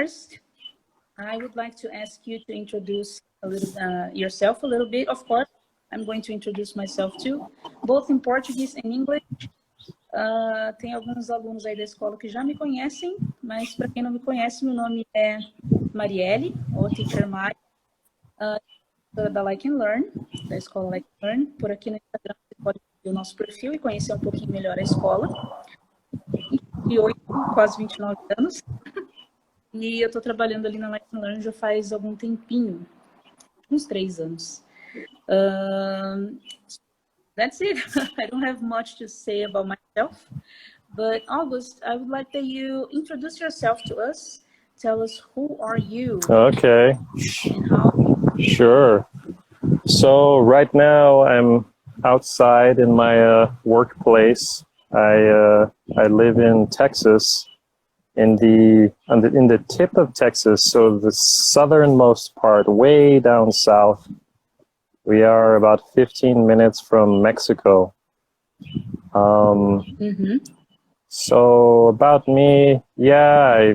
first, I would like to ask you to introduce yourself a little bit. Of course, I'm going to introduce myself too, both in Portuguese and English. Tem alguns alunos aí da escola que já me conhecem, mas para quem não me conhece, meu nome é Marielle, ou Teacher Mari, da Like and Learn, da escola Like and Learn. Por aqui no Instagram você pode ver o nosso perfil e conhecer um pouquinho melhor a escola. 28, quase 29 anos. E eu estou trabalhando ali na Like and Learn já faz algum tempinho, uns 3 anos. That's it. I don't have much to say about myself, but August, I would like that you introduce yourself to us. Tell us who are you? Okay. And how? Sure. So right now I'm outside in my workplace. I live in Texas, in the tip of Texas, so the southernmost part, way down south. We are about 15 minutes from Mexico. So about me, yeah,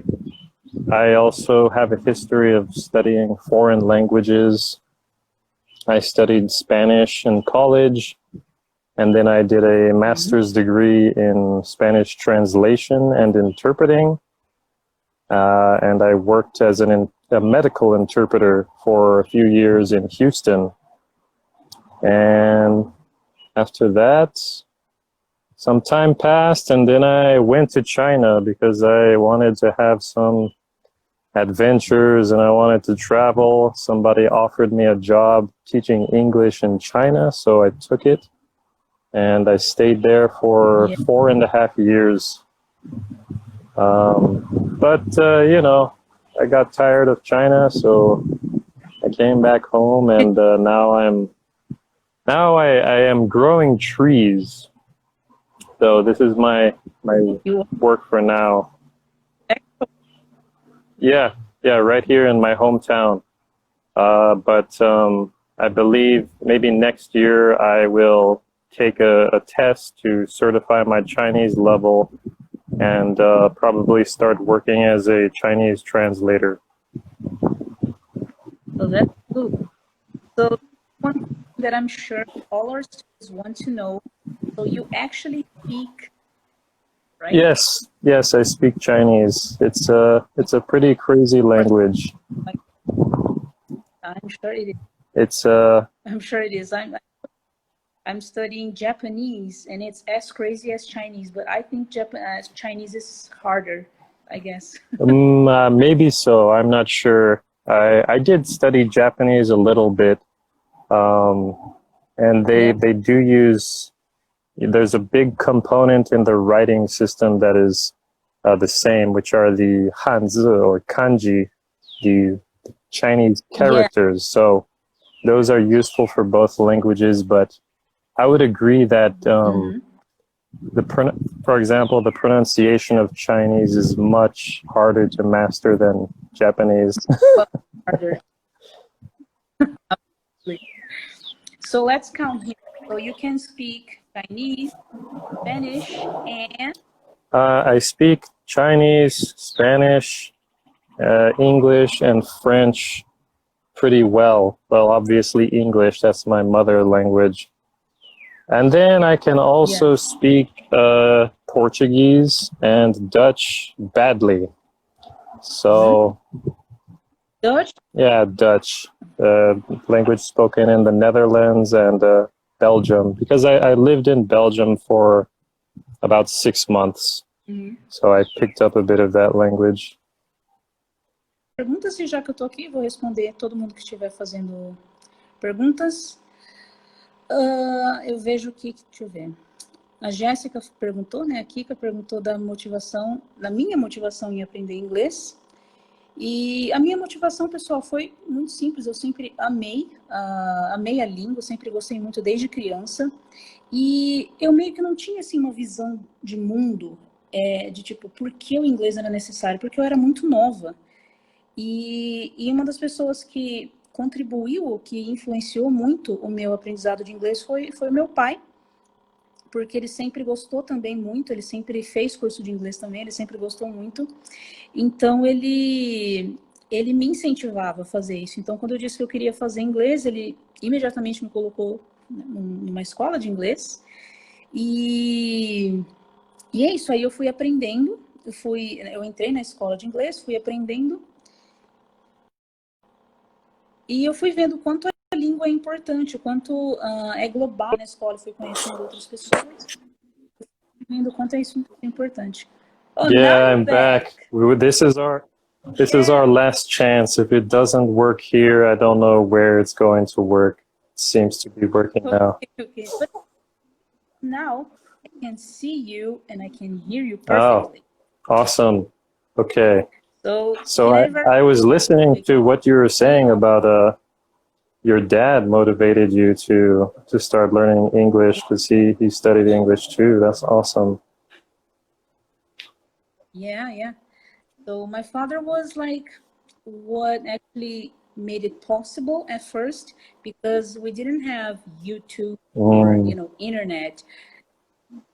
I also have a history of studying foreign languages. I studied Spanish in college, and then I did a master's degree in Spanish translation and interpreting. And I worked as a medical interpreter for a few years in Houston. And after that, some time passed, and then I went to China because I wanted to have some adventures and I wanted to travel. Somebody offered me a job teaching English in China, so I took it. And I stayed there for 4.5 years. But you know, I got tired of China, so I came back home, and now I am growing trees. So this is my work for now. Yeah, right here in my hometown. But I believe maybe next year I will take a test to certify my Chinese level and probably start working as a Chinese translator. So that's good. So one thing that I'm sure all our students want to know, so you actually speak, right? Yes, I speak Chinese. It's a pretty crazy language. I'm sure it is. It's I'm sure it is. I'm studying Japanese, and it's as crazy as Chinese, but I think Chinese is harder, I guess. Maybe so. I'm not sure. I did study Japanese a little bit, and they do use. There's a big component in the writing system that is the same, which are the Hanzi or kanji, the Chinese characters. So those are useful for both languages, but I would agree that, for example, the pronunciation of Chinese is much harder to master than Japanese. Harder. So let's count here. So you can speak Chinese, Spanish, and... I speak Chinese, Spanish, English, and French pretty well. Well, obviously English, that's my mother language. And then I can also speak Portuguese and Dutch badly. So, Dutch? Yeah, Dutch. Language spoken in the Netherlands and Belgium. Because I lived in Belgium for about 6 months. So I picked up a bit of that language. Perguntas, e já que eu tô aqui, vou responder todo mundo que estiver fazendo perguntas. Eu vejo que, deixa eu ver, a Jéssica perguntou, né, a Kika perguntou da minha motivação em aprender inglês, e a minha motivação, pessoal, foi muito simples. Eu sempre amei a língua, sempre gostei muito desde criança, e eu meio que não tinha, assim, uma visão de mundo, de tipo, por que o inglês era necessário? Porque eu era muito nova, e uma das pessoas que contribuiu, que influenciou muito o meu aprendizado de inglês foi o meu pai, porque ele sempre gostou também muito, ele sempre fez curso de inglês também, ele sempre gostou muito. Então, ele me incentivava a fazer isso. Então, quando eu disse que eu queria fazer inglês, ele imediatamente me colocou numa escola de inglês. E é isso, aí eu fui aprendendo, eu entrei na escola de inglês, fui aprendendo, e eu fui vendo o quanto a língua é importante, o quanto é global na escola, fui conhecendo outras pessoas, vendo o quanto é isso importante. Oh, now Yeah, you're I'm back. back. This is our last chance. If it doesn't work here, I don't know where it's going to work. It seems to be working now. Okay. But now I can see you and I can hear you Oh, perfectly. awesome. Okay. So So I was listening to what you were saying about your dad motivated you to start learning English because he studied English too. That's awesome. Yeah. So my father was like what actually made it possible at first, because we didn't have YouTube or internet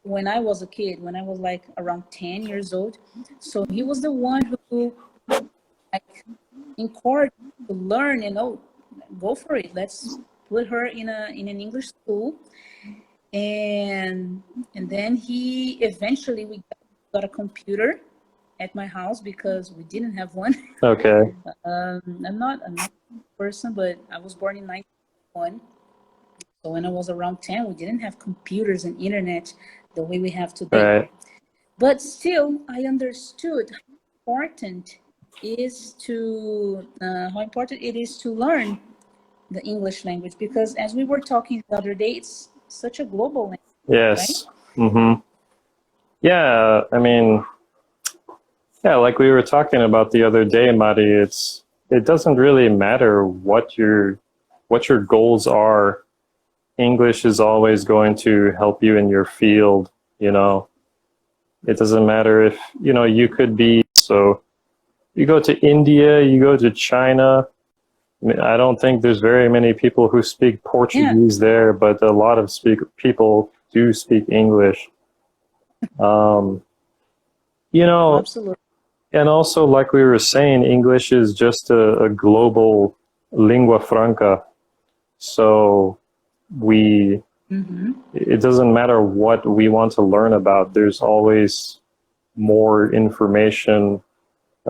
when I was a kid, when I was like around 10 years old. So he was the one who like encouraged to learn, go for it. Let's put her in an English school. And then he eventually we got a computer at my house because we didn't have one. Okay. I'm not a person, but I was born in 1991. So when I was around 10, we didn't have computers and internet the way we have today. Right. But still, I understood how important it is to learn the English language, because as we were talking the other day, it's such a global language, Yes. right? Mm-hmm. Yeah, I mean, yeah, like we were talking about the other day, Mari, it doesn't really matter what your goals are. English is always going to help you in your field, you know. It doesn't matter if, you could be, so you go to India, you go to China. I mean, I don't think there's very many people who speak Portuguese there, but a lot of people do speak English. Absolutely. And also, like we were saying, English is just a global lingua franca. So it doesn't matter what we want to learn about. There's always more information,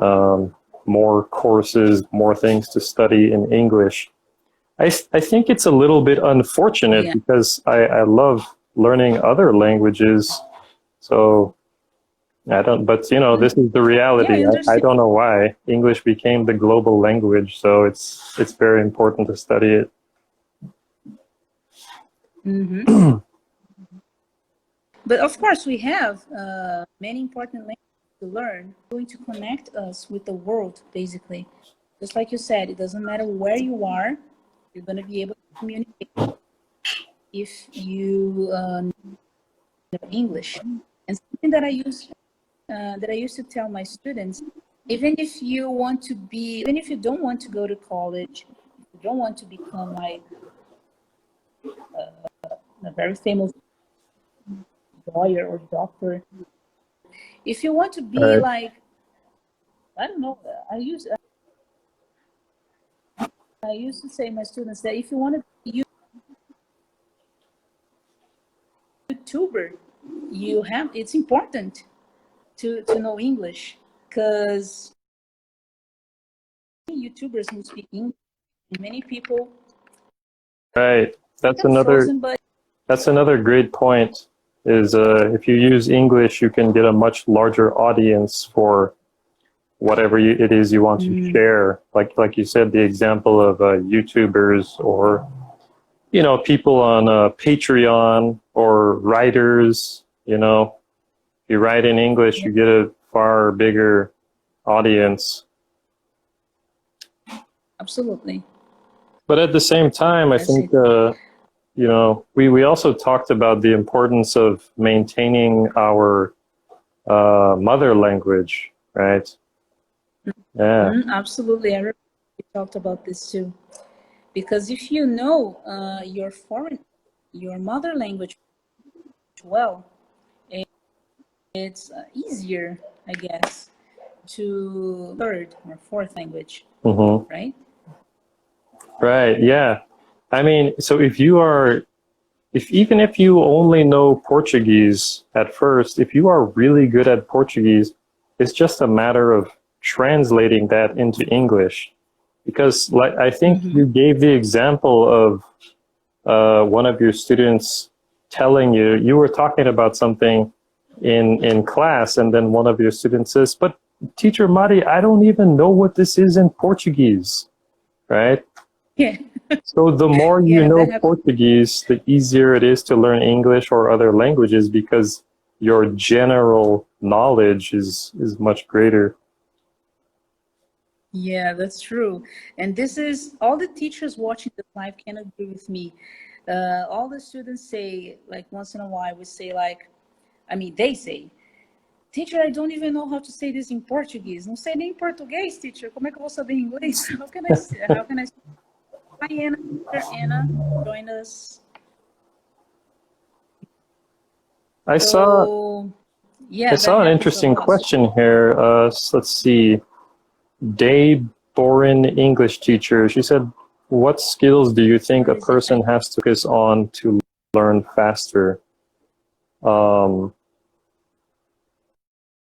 more courses, more things to study in English. I think it's a little bit unfortunate because I love learning other languages. So I don't, but this is the reality. Yeah, I don't know why English became the global language. So it's very important to study it. But of course, we have many important languages to learn, going to connect us with the world, basically. Just like you said, it doesn't matter where you are, you're going to be able to communicate if you know English. And something that I used to tell my students, even if you don't want to go to college, if you don't want to become like a very famous lawyer or doctor, if you want to be like, I don't know, I used to say to my students that if you want to be a YouTuber, it's important to know English, because YouTubers who speak English, many people. Right. That's another great point. Is if you use English, you can get a much larger audience for whatever it is you want to share. Like you said, the example of YouTubers or people on Patreon or writers. If you write in English, you get a far bigger audience. Absolutely. But at the same time, I think we also talked about the importance of maintaining our mother language, right? Yeah. Absolutely. I remember we talked about this too. Because if you know your mother language well, it's easier, I guess, to third or fourth language, Mm-hmm. right? Right. Yeah. I mean, so even if you only know Portuguese at first, if you are really good at Portuguese, it's just a matter of translating that into English. Because, like, I think Mm-hmm. you gave the example of one of your students telling you were talking about something in class, and then one of your students says, "But teacher Mari, I don't even know what this is in Portuguese," right? Yeah, So the more you yeah, that know happens. Portuguese, the easier it is to learn English or other languages because your general knowledge is much greater. Yeah, that's true. And this is all the teachers watching this live can agree with me. All the students say, like, once in a while, we say, like, I mean, they say, teacher, I don't even know how to say this in Portuguese. Não sei nem em português, teacher. Como é que eu vou saber em inglês? How can I say? Hi, Anna. Teacher Anna, join us. I saw So, I yeah, that saw an happens a interesting lot. So, question here. Let's see. Day Boren English teacher. She said, "What skills do you think where a is it? person has to focus on to learn faster?" Um,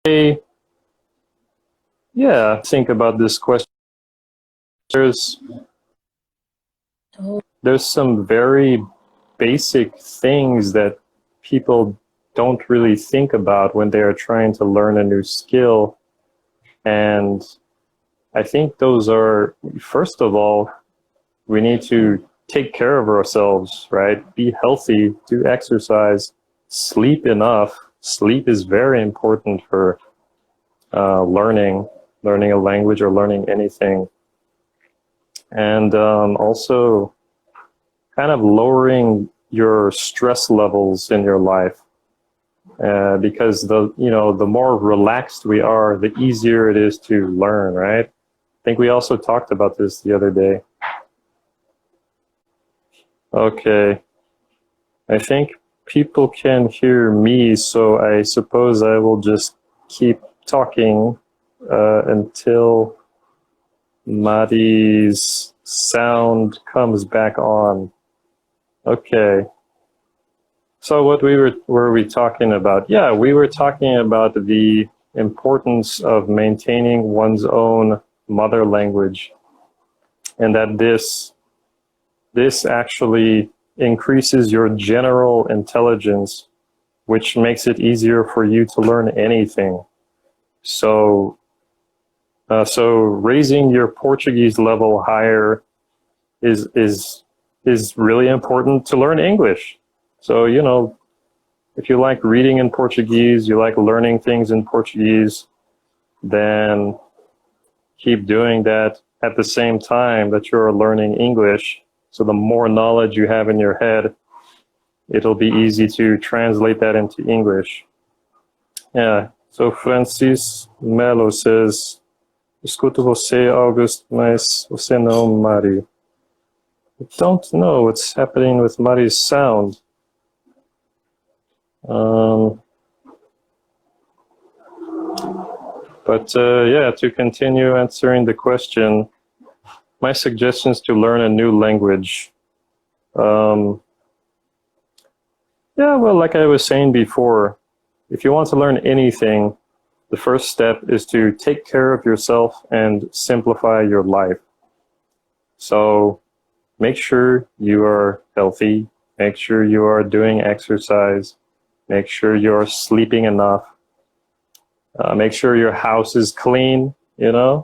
I- yeah, think about this question. There's Oh, there's some very basic things that people don't really think about when they are trying to learn a new skill. And I think those are, first of all, we need to take care of ourselves, right? Be healthy, do exercise, sleep enough. Sleep is very important for learning a language or learning anything. And also kind of lowering your stress levels in your life. Because the more relaxed we are, the easier it is to learn, right? I think we also talked about this the other day. Okay, I think people can hear me, so I suppose I will just keep talking until Mari's sound comes back on. Okay. So what were we talking about? Yeah, we were talking about the importance of maintaining one's own mother language, and that this actually increases your general intelligence, which makes it easier for you to learn anything. So so raising your Portuguese level higher is really important to learn English. So, if you like reading in Portuguese, you like learning things in Portuguese, then keep doing that at the same time that you're learning English. So the more knowledge you have in your head, it'll be easy to translate that into English. Yeah. So Francis Melo says, escuto você, August, mas você não, Mari. I don't know what's happening with Mari's sound. But yeah, to continue answering the question, my suggestions to learn a new language. Yeah, well, like I was saying before, if you want to learn anything, the first step is to take care of yourself and simplify your life. So make sure you are healthy, make sure you are doing exercise, make sure you're sleeping enough, make sure your house is clean,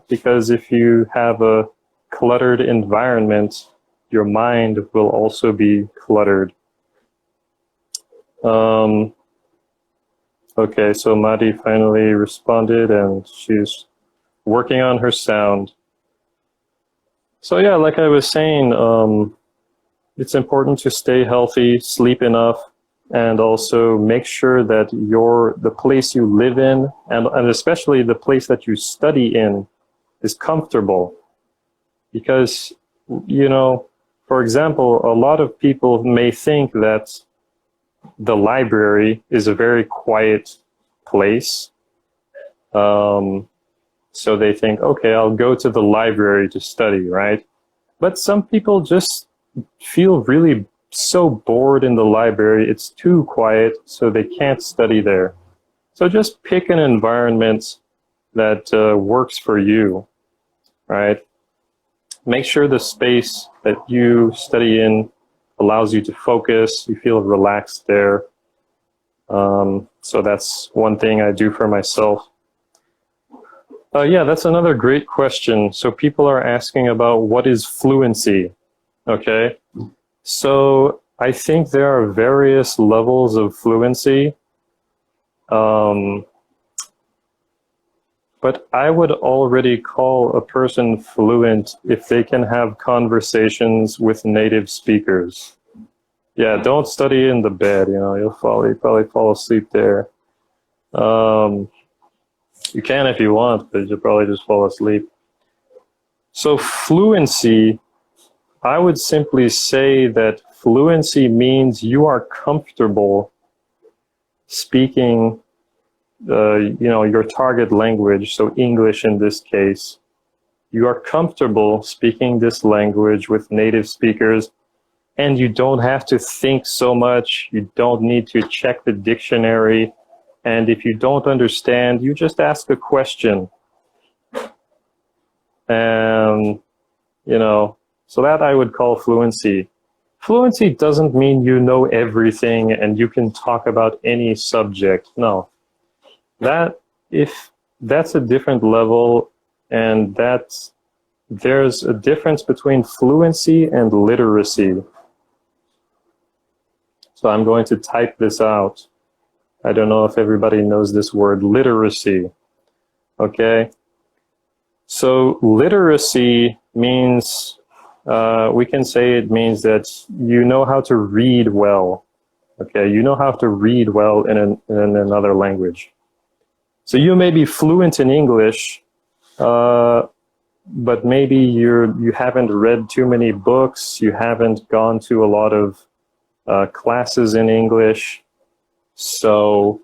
because if you have a cluttered environment, your mind will also be cluttered. Okay, so Madi finally responded and she's working on her sound. So yeah, like I was saying, it's important to stay healthy, sleep enough, and also make sure that the place you live in, and especially the place that you study in, is comfortable. Because, for example, a lot of people may think that the library is a very quiet place. So they think, okay, I'll go to the library to study, right? But some people just feel really so bored in the library. It's too quiet, so they can't study there. So just pick an environment that works for you, right? Make sure the space that you study in allows you to focus, you feel relaxed there. So that's one thing I do for myself. Yeah, that's another great question. So people are asking about what is fluency, okay? So I think there are various levels of fluency. But I would already call a person fluent if they can have conversations with native speakers. Yeah, don't study in the bed, you know, you'll probably fall asleep there. You can if you want, but you'll probably just fall asleep. So fluency, I would simply say that fluency means you are comfortable speaking your target language, so English in this case. You are comfortable speaking this language with native speakers, and you don't have to think so much. You don't need to check the dictionary. And if you don't understand, you just ask a question. And, so that I would call fluency. Fluency doesn't mean you know everything and you can talk about any subject. No. That's a different level, and there's a difference between fluency and literacy. So I'm going to type this out. I don't know if everybody knows this word, literacy. Okay? So literacy means, we can say it means that you know how to read well. Okay? You know how to read well in another language. So you may be fluent in English, but maybe you haven't read too many books, you haven't gone to a lot of classes in English, so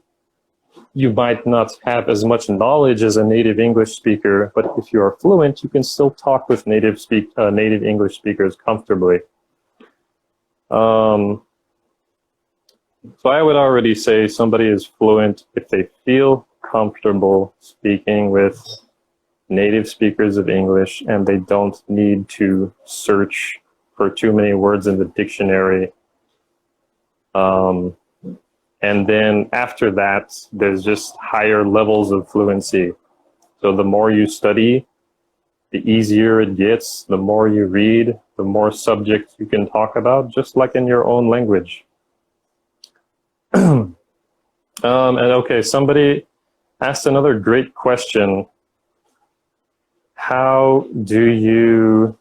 you might not have as much knowledge as a native English speaker, but if you are fluent, you can still talk with native English speakers comfortably. So I would already say somebody is fluent if they feel comfortable speaking with native speakers of English and they don't need to search for too many words in the dictionary. And then after that, there's just higher levels of fluency. So the more you study, the easier it gets. The more you read, the more subjects you can talk about, just like in your own language. And okay, somebody asked another great question. How do you,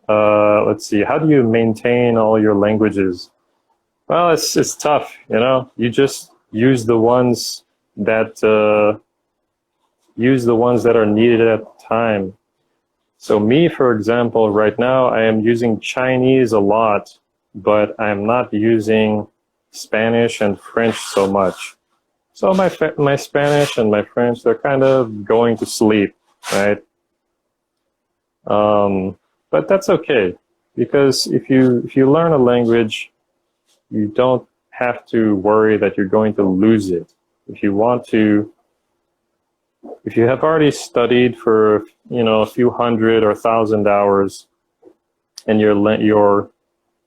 how do you maintain all your languages? Well, it's tough, you just use the ones that are needed at the time. So me, for example, right now I am using Chinese a lot, but I'm not using Spanish and French so much. So my Spanish and my French, they're kind of going to sleep, right? But that's okay, because if you learn a language, you don't have to worry that you're going to lose it. If you have already studied for a few hundred or 1,000 hours, and your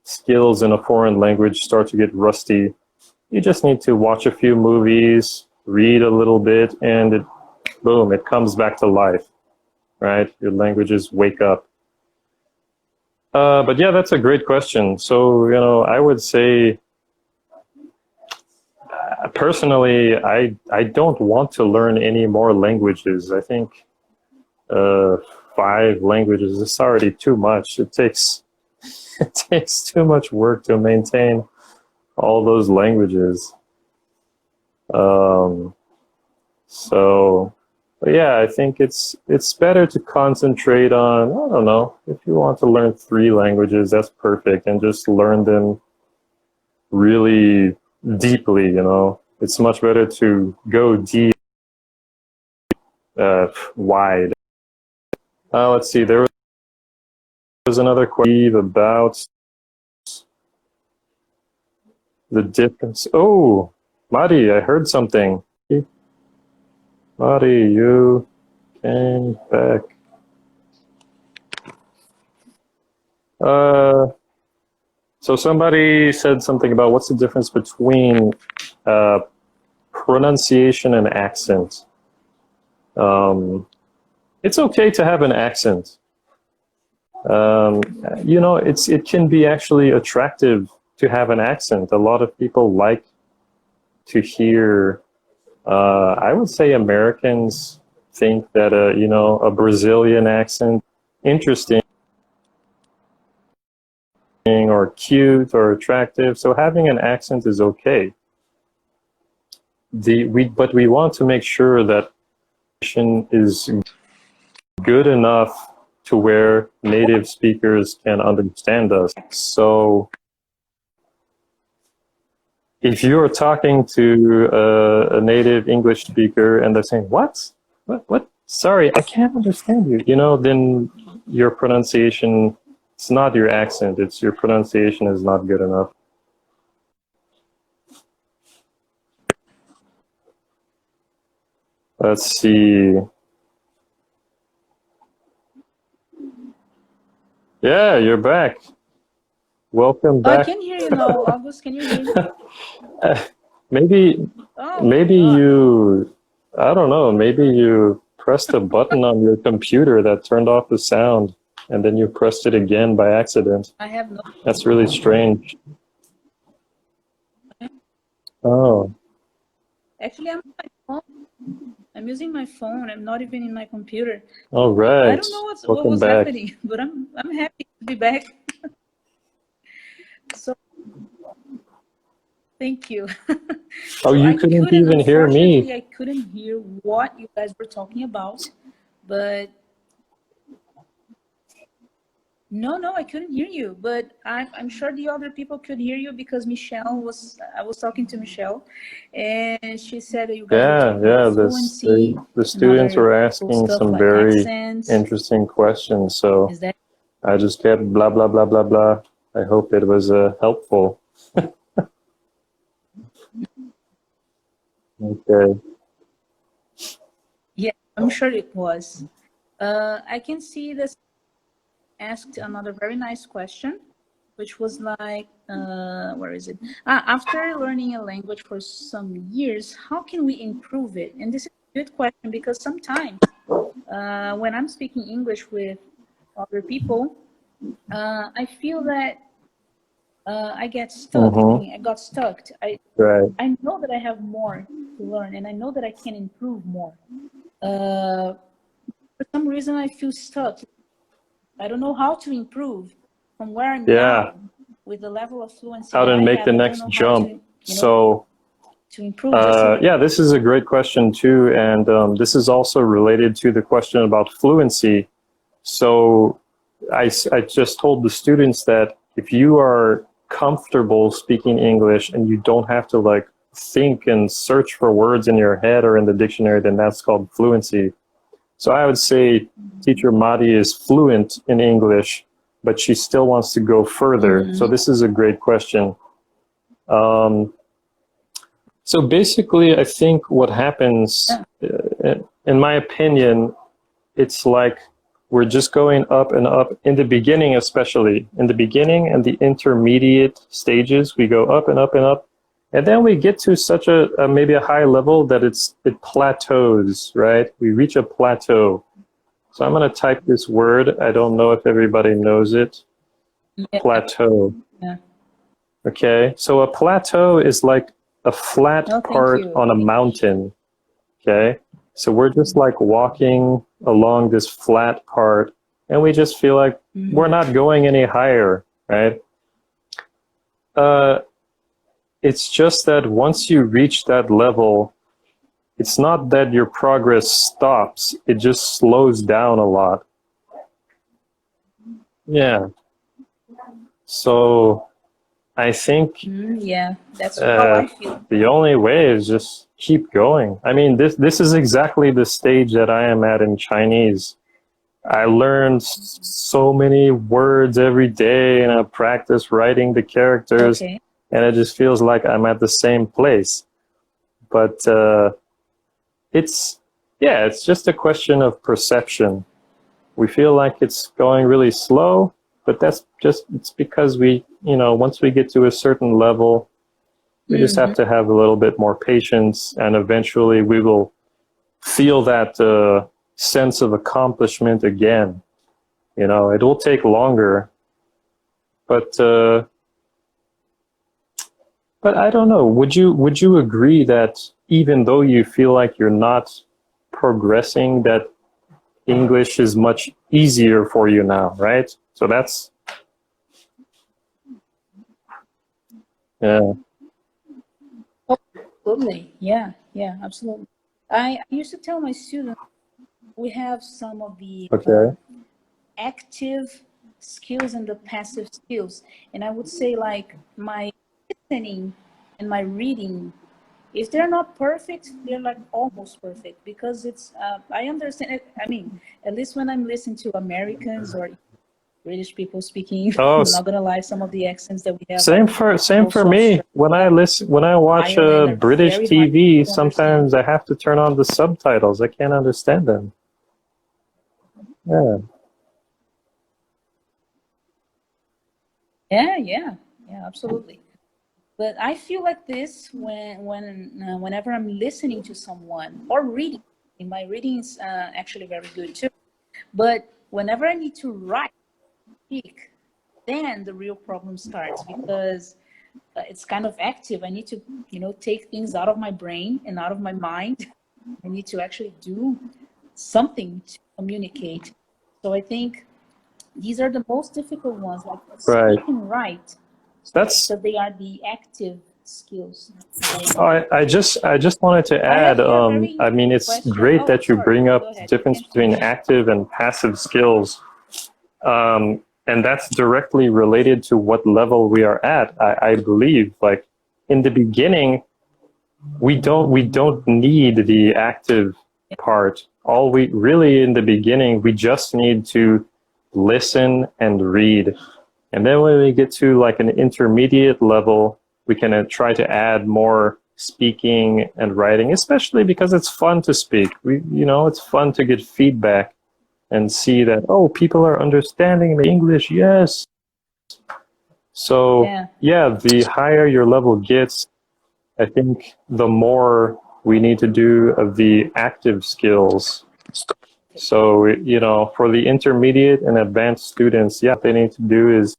skills in a foreign language start to get rusty, you just need to watch a few movies, read a little bit, and boom, it comes back to life, right? Your languages wake up. But yeah, that's a great question. So, I would say, personally, I don't want to learn any more languages. I think 5 languages is already too much. It takes too much work to maintain all those languages. But yeah, I think it's better to concentrate on, I don't know, if you want to learn 3 languages, that's perfect, and just learn them really, deeply, you know. It's much better to go deep, wide. Let's see, there was another question about the difference. Oh, Mari, I heard something. Mari, you came back. So somebody said something about what's the difference between pronunciation and accent. It's okay to have an accent. You know, it can be actually attractive to have an accent. A lot of people like to hear. I would say Americans think that you know, a Brazilian accent interesting or cute or attractive. So having an accent is okay. But we want to make sure that is good enough to where native speakers can understand us. So if you're talking to a native English speaker and they're saying, what? Sorry, I can't understand you. You know, then your pronunciation, it's not your accent, it's your pronunciation is not good enough. Let's see. Yeah, you're back. Welcome back. I can hear you now, August. Can you hear me? Maybe God. you, I don't know, maybe you pressed a button on your computer that turned off the sound and then you pressed it again by accident. I have no. That's really strange. Oh, Actually, I'm on my phone. I'm using my phone. I'm not even in my computer. all right. I don't know what Welcome was back. happening, but I'm happy to be back. So thank you. Oh, you couldn't even hear me. Unfortunately, I couldn't hear what you guys were talking about, but no, I couldn't hear you. But I'm sure the other people could hear you because I was talking to Michelle, and she said that you guys were talking about fluency. The students were asking stuff some like very accents. interesting questions, so Is that? I just kept blah, blah, blah, blah, blah. I hope it was helpful. Okay. Yeah, I'm sure it was. I can see this asked another very nice question, which was like, where is it? After learning a language for some years, how can we improve it? And this is a good question because sometimes when I'm speaking English with other people, I feel that I get stuck. I got stuck. Right. I know that I have more to learn, and I know that I can improve more. For some reason, I feel stuck. I don't know how to improve from where I'm now with the level of fluency. How to make the next jump. So to improve. Yeah, this is a great question too, and this is also related to the question about fluency. So I just told the students that if you are comfortable speaking English and you don't have to like think and search for words in your head or in the dictionary, then that's called fluency. So I would say teacher Madi is fluent in English, but she still wants to go further. So this is a great question. So basically, I think what happens, in my opinion, it's like we're just going up and up in the beginning, especially in the beginning and the intermediate stages, we go up and up and up. And then we get to such a maybe a high level that it plateaus, right? We reach a plateau. So I'm going to type this word. I don't know if everybody knows it. Yeah. Plateau. Yeah. Okay. So a plateau is like a flat part on a mountain. Okay. So we're just like walking along this flat part and we just feel like we're not going any higher, right? It's just that once you reach that level, it's not that your progress stops, it just slows down a lot. Yeah. So I think Yeah, that's how I feel. the only way is just keep going. I mean, this is exactly the stage that I am at in Chinese. I learned so many words every day, and I practice writing the characters, Okay. and it just feels like I'm at the same place. But it's yeah, it's just a question of perception. We feel like it's going really slow, but that's just it's because once we get to a certain level, we just have Hmm. to have a little bit more patience, and eventually we will feel that sense of accomplishment again. It will take longer, but I don't know. Would you agree that even though you feel like you're not progressing, that English is much easier for you now, right? So that's yeah. Oh, absolutely. Yeah, yeah, absolutely. I used to tell my students we have some of the Okay. active skills and the passive skills. And I would say, like, my listening and my reading, if they're not perfect, they're like almost perfect because I understand it. I mean, at least when I'm listening to Americans or British people speaking, Oh, I'm not gonna lie, some of the accents that we have same are for also me. Australia, When I watch Ireland are British very hard TV, to understand. sometimes I have to turn on the subtitles. I can't understand them. Yeah. Yeah, yeah, yeah, absolutely. But I feel like this whenever I'm listening to someone or reading. My reading is actually very good too. But whenever I need to write, speak, then the real problem starts because it's kind of active. I need to, take things out of my brain and out of my mind. I need to actually do something to communicate. So I think these are the most difficult ones, like Right. speak and write, That's because they are the active skills Oh, brain. I just wanted to I add, have here a very I interesting mean, it's question. great Oh, that you sorry. bring up Go the ahead. You difference can between finish. active and passive skills. And that's directly related to what level we are at. I believe, like in the beginning, we don't need the active part. All we really in the beginning, we just need to listen and read. And then when we get to like an intermediate level, we can try to add more speaking and writing, especially because it's fun to speak. It's fun to get feedback and see that, oh, people are understanding the English. Yes. So Yeah. yeah, the higher your level gets, I think the more we need to do of the active skills. So, for the intermediate and advanced students, yeah, what they need to do is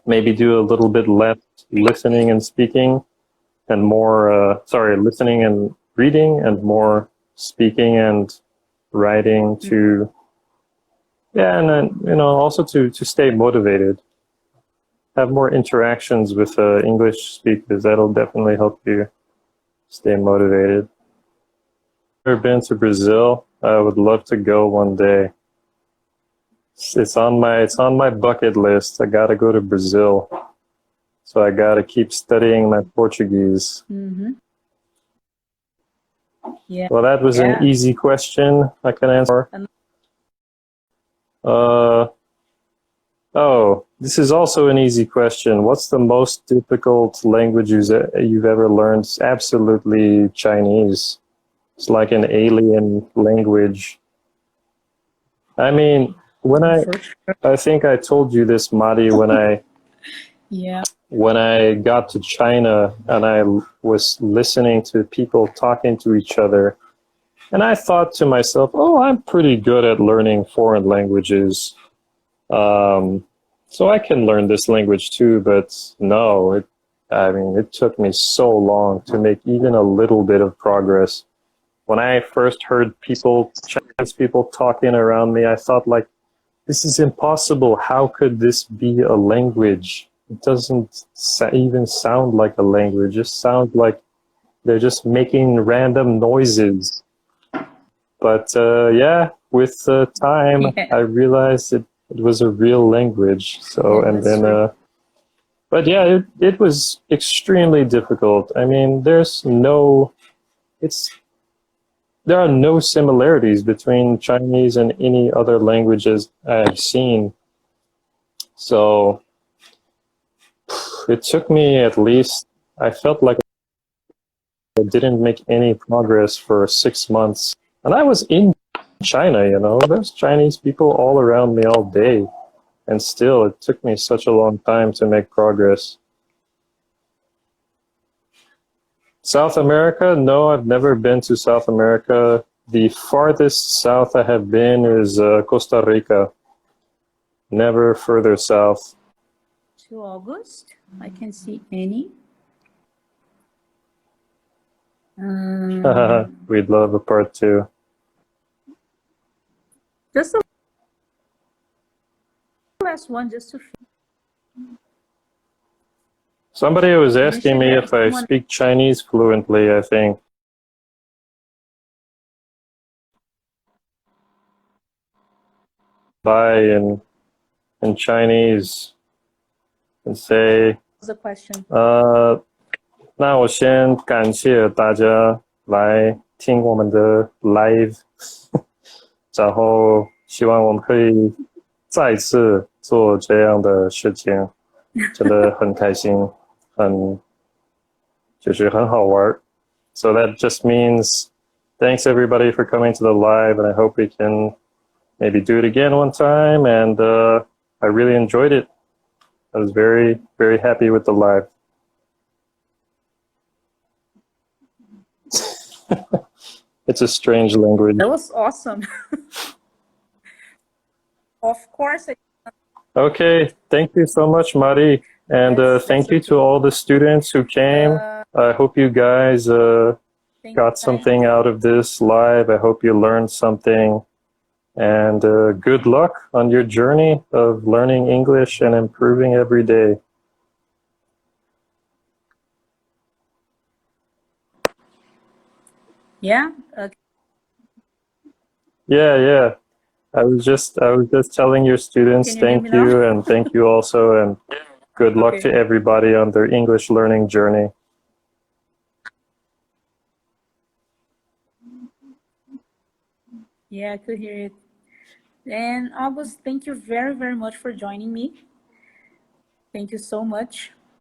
maybe do a little bit less listening and speaking and more, listening and reading and more speaking and writing to, yeah, and then, also to stay motivated, have more interactions with English speakers. That'll definitely help you stay motivated. Never been to Brazil. I would love to go one day. It's on my bucket list. I gotta go to Brazil. So I gotta keep studying my Portuguese. Mm-hmm. Yeah. Well, that was an Yeah. easy question I can answer. And Uh, oh, this is also an easy question. What's the most difficult language you've ever learned? It's absolutely Chinese. It's like an alien language. I mean, for sure. I think I told you this, Madi, Yeah. when I got to China and I was listening to people talking to each other, and I thought to myself, oh, I'm pretty good at learning foreign languages. Um, so I can learn this language too, but no, I mean, it took me so long to make even a little bit of progress. When I first heard Chinese people talking around me, I thought like, this is impossible. How could this be a language? It doesn't even sound like a language. It just sounds like they're just making random noises. But yeah, with time, Yeah. I realized it was a real language. So, Yeah, and that's then, true. But yeah, it was extremely difficult. I mean, it's there are no similarities between Chinese and any other languages I've seen. So it took me at least, I felt like I didn't make any progress for 6 months. And I was in China, you know, there's Chinese people all around me all day. And still, it took me such a long time to make progress. South America? No, I've never been to South America. The farthest south I have been is Costa Rica. Never further south. To August, I can see any. We'd love a part two. Just the last one, just to Somebody was finish asking it. me Yeah, if I speak Chinese fluently, I think. Bye in Chinese and say, was a question. 那我先感谢大家来听我们的 live，然后希望我们可以再次做这样的事情，真的很开心，就是很好玩。So that just means thanks everybody for coming to the live, and I hope we can maybe do it again one time. And I really enjoyed it. I was very, very happy with the live. It's a strange language. That was awesome. Of course. Okay, thank you so much, Mari. And Yes, thank you okay. to all the students who came. I hope you guys got something out of this live. I hope you learned something. And good luck on your journey of learning English and improving every day. Yeah. Okay. Yeah. I was just telling your students Can you hear thank me now? you, and thank you also, and good luck to Okay. everybody on their English learning journey. Yeah, I could hear it. And August, thank you very, very much for joining me. Thank you so much.